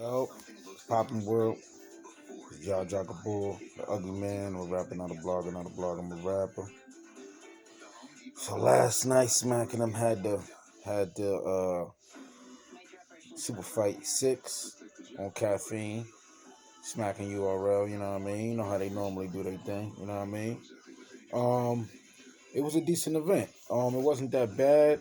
Yo, poppin' world. It's Jaja Gibore the Uglyman. We're rapping, not a blogger, not a blogger, I'm a rapper. So last night, smacking them had the Super Fight 6 on Caffeine. Smacking URL, you know what I mean? You know how they normally do their thing, you know what I mean? Um, it was a decent event. It wasn't that bad.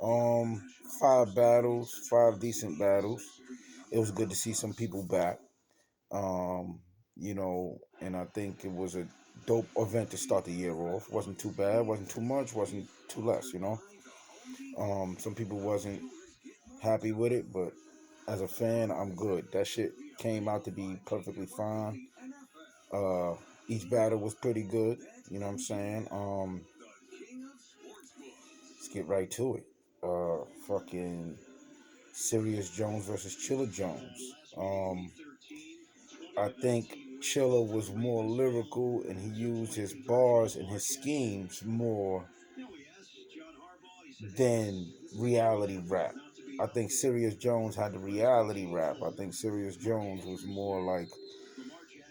Um, 5 battles, 5 decent battles. It was good to see some people back. Um, and I think it was a dope event to start the year off. Wasn't too bad, wasn't too much, wasn't too less. Some people wasn't happy with it, but as a fan, I'm good. That shit came out to be perfectly fine. Uh, each battle was pretty good. You know what I'm saying? Let's get right to it. Fucking Sirius Jones versus Chilla Jones. I think Chilla was more lyrical and he used his bars and his schemes more than reality rap. I think Sirius Jones had the reality rap. I think Sirius Jones was more like,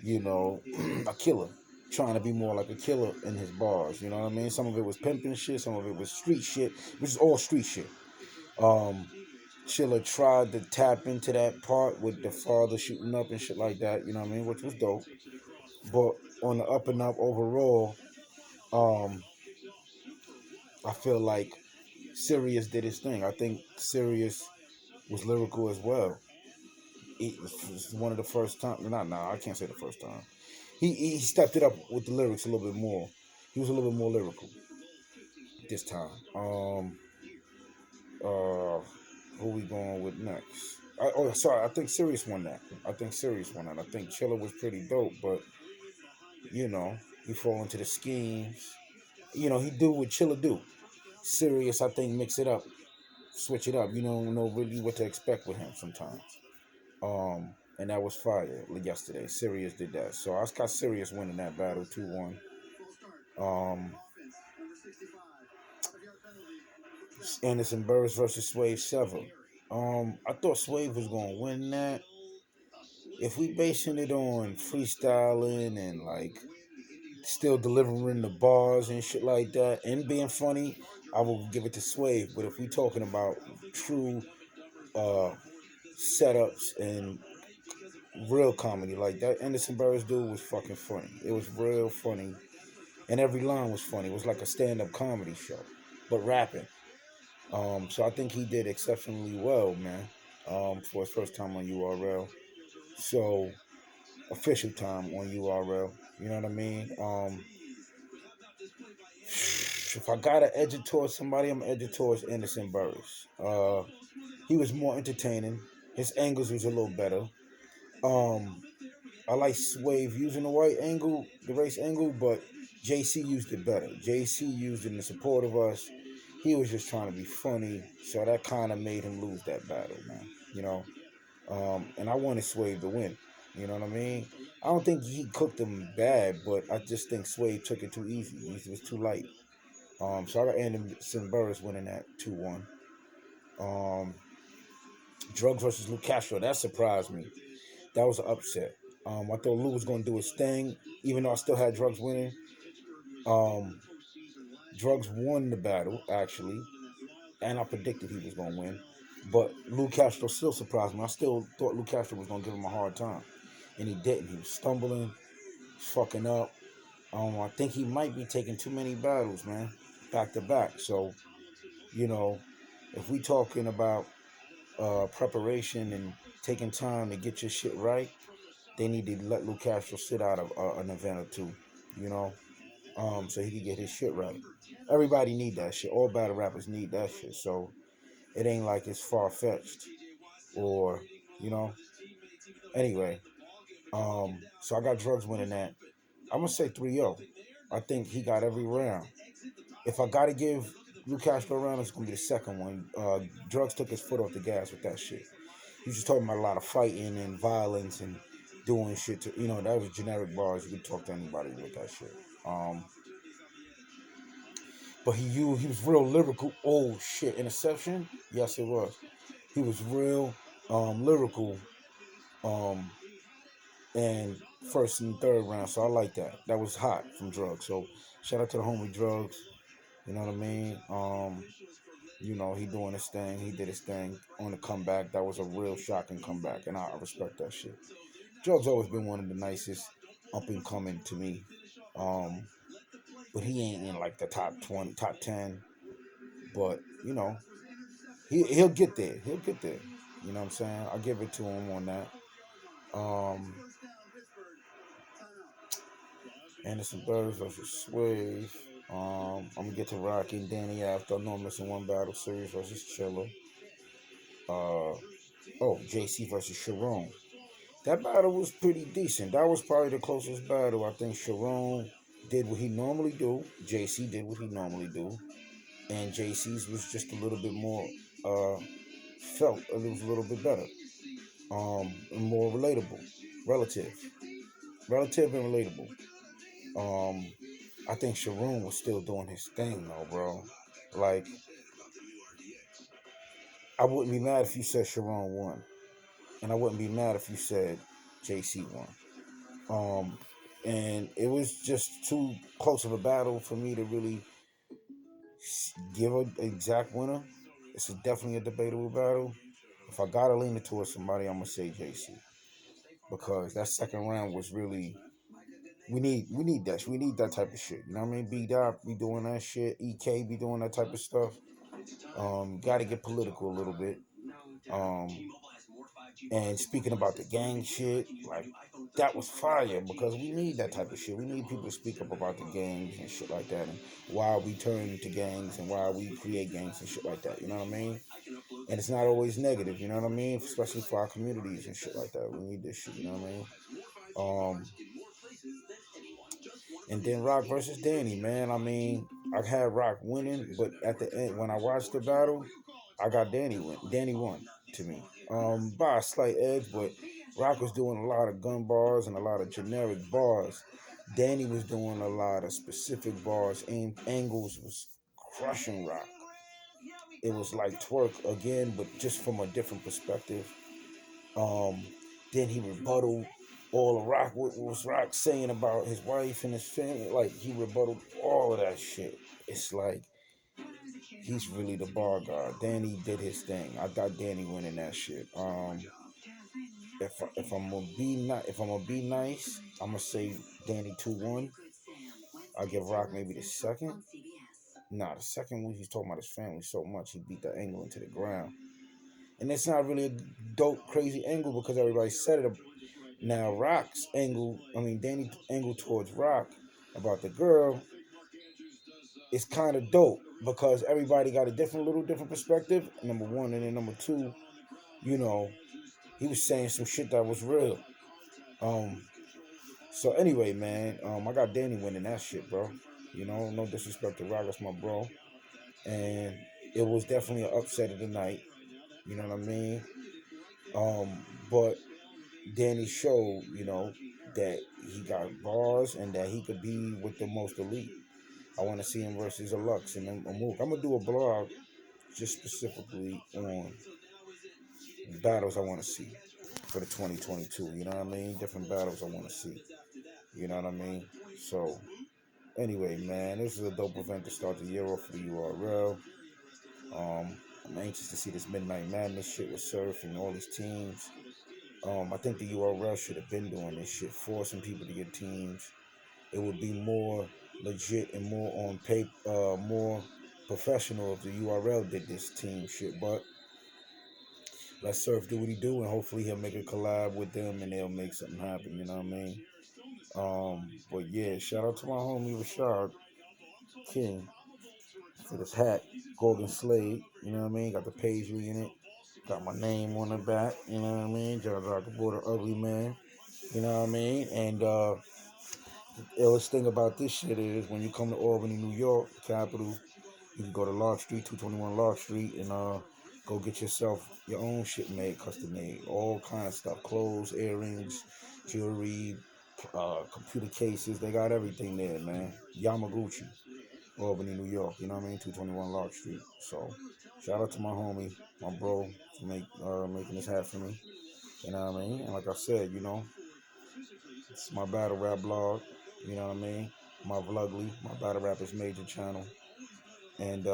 a killer. Trying to be more like a killer in his bars. You know what I mean? Some of it was pimping shit, some of it was street shit, which is all street shit. Um, Chilla tried to tap into that part with the father shooting up and shit like that, you know what I mean? Which was dope. But on the up and up overall, um, I feel like Sirius did his thing. I think Sirius was lyrical as well. It was one of the first time. Not now. I can't say the first time. He stepped it up with the lyrics a little bit more. He was a little bit more lyrical this time. Who we going with next? Sorry. I think Sirius won that. I think Sirius won that. I think Chiller was pretty dope, but you know, he fall into the schemes. He do what Chiller do. Sirius, I think, mix it up, switch it up. You don't know really what to expect with him sometimes. And that was fire yesterday. Sirius did that. So I got Sirius winning that battle 2-1. Um, Anderson Burris versus Swave 7. I thought Swave was gonna win that. If we basing it on freestyling and like still delivering the bars and shit like that and being funny, I will give it to Swave. But if we talking about true uh setups and real comedy, like that Anderson Burris dude was fucking funny. It was real funny. And every line was funny. It was like a stand-up comedy show, but rapping. So I think he did exceptionally well, man. For his first time on URL. So official time on URL. You know what I mean? If I gotta edge it towards somebody, I'm edge it towards Anderson Burris. He was more entertaining. His angles was a little better. Um, I like Swave using the white angle, the race angle, but JC used it better. JC used it in support of us. He was just trying to be funny, so that kind of made him lose that battle, man. You know, and I wanted Swave to win. You know what I mean? I don't think he cooked him bad, but I just think Swave took it too easy. It was too light. So I got Anderson Burris winning that 2-1. Um, Drugs versus Lou Castro, that surprised me. That was an upset. I thought Lou was going to do his thing, even though I still had Drugs winning. Um, Drugs won the battle, actually, and I predicted he was going to win. But Lou Castro still surprised me. I still thought Lou Castro was going to give him a hard time, and he didn't. He was stumbling, fucking up. I think he might be taking too many battles, man, back to back. So, you know, if we talking about preparation and taking time to get your shit right, they need to let Lou Castro sit out of an event or two, you know, so he can get his shit right. Everybody need that shit. All battle rappers need that shit. So it ain't like it's far fetched or, you know. Anyway, so I got Drugs winning that. I'm gonna say 3-0. I think he got every round. If I gotta give Lou Castro a round, it's gonna be the second one. Drugs took his foot off the gas with that shit. He was just talking about a lot of fighting and violence and doing shit to, that was generic bars. You could talk to anybody with that shit. But he was real lyrical. Oh shit, Interception? Yes, it was. He was real lyrical Um, and first and third round. So I like that. That was hot from Drugs. So shout out to the homie Drugs. You know what I mean? He doing his thing. He did his thing on the comeback. That was a real shocking comeback, and I respect that shit. Drugs always been one of the nicest up and coming to me. Um, but he ain't in like the top 20, top 10. But he'll get there. He'll get there. You know what I'm saying? I'll give it to him on that. Um, Anderson Burris versus Swave. I'm gonna get to Rocky and Danny after. I know I'm missing one battle. Series versus Chiller. JC versus Sharon. That battle was pretty decent. That was probably the closest battle. I think Sharon did what he normally do. JC did what he normally do, and JC's was just a little bit more felt. It was a little bit better, and more relatable, relative, relative and relatable. Um, I think Sharon was still doing his thing though, bro. Like, I wouldn't be mad if you said Sharon won, and I wouldn't be mad if you said JC won. And it was just too close of a battle for me to really give an exact winner. It's definitely a debatable battle. If I gotta lean it towards somebody, I'm gonna say JC because that second round was really we need that type of shit. You know what I mean? B Dot be doing that shit. EK be doing that type of stuff. Got to get political a little bit. Um, and speaking about the gang shit, like that was fire because we need that type of shit. We need people to speak up about the gangs and shit like that, and why we turn to gangs and why we create gangs and shit like that. You know what I mean? And it's not always negative. You know what I mean? Especially for our communities and shit like that. We need this shit. You know what I mean? And then Rock versus Danny, man. I mean, I had Rock winning, but at the end, when I watched the battle, I got Danny win. Danny won to me, by a slight edge. But Rock was doing a lot of gun bars and a lot of generic bars. Danny was doing a lot of specific bars, and Angles was crushing Rock. It was like twerk again, but just from a different perspective. Um, then he rebutted all of Rock. What was Rock saying about his wife and his family? Like he rebutted all of that shit. It's like he's really the bar guard. Danny did his thing. I got Danny winning that shit. If I'm gonna be nice, I'm gonna say Danny 2-1. I'll give Rock maybe the second. Nah, the second one he's talking about his family so much he beat the angle into the ground. And it's not really a dope, crazy angle because everybody said it. Now Rock's angle, Danny angle towards Rock about the girl is kind of dope because everybody got a little different perspective. Number one, and then number two, you know, he was saying some shit that was real. Um, so anyway, man, I got Danny winning that shit, bro. No disrespect to Rock, that's my bro, and it was definitely an upset of the night. You know what I mean? But Danny showed, that he got bars and that he could be with the most elite. I want to see him versus a Lux and a Mook. I'm gonna do a blog just specifically on battles I want to see for the 2022. You know what I mean? Different battles I want to see. You know what I mean? So anyway, man, this is a dope event to start the year off for the URL. I'm anxious to see this Midnight Madness shit with Surf and all these teams. I think the URL should have been doing this shit, forcing people to get teams. It would be more legit and more on paper, more professional if the URL did this team shit. But let Surf do what he do, and hopefully he'll make a collab with them, and they'll make something happen. You know what I mean? But yeah, shout out to my homie Rashad King for this hat, Gorgon Slade. You know what I mean? Got the paisley in it. Got my name on the back. You know what I mean? Jaja Gibore the Uglyman. You know what I mean? And the illest thing about this shit is when you come to Albany, New York, capital, you can go to Lark Street, 221 Lark Street, and go get yourself your own shit made, custom made, all kind of stuff, clothes, earrings, jewelry, computer cases. They got everything there, man. Yamaguchi, Albany, New York. You know what I mean? 221 Lark Street. So shout out to my homie, my bro, for making this hat for me. You know what I mean? And like I said, you know, it's my battle rap blog. You know what I mean? My Vlugly, my battle rappers major channel. And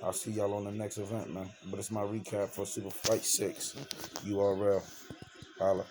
I'll see y'all on the next event, man. But it's my recap for Super Fight 6 URL. Holla.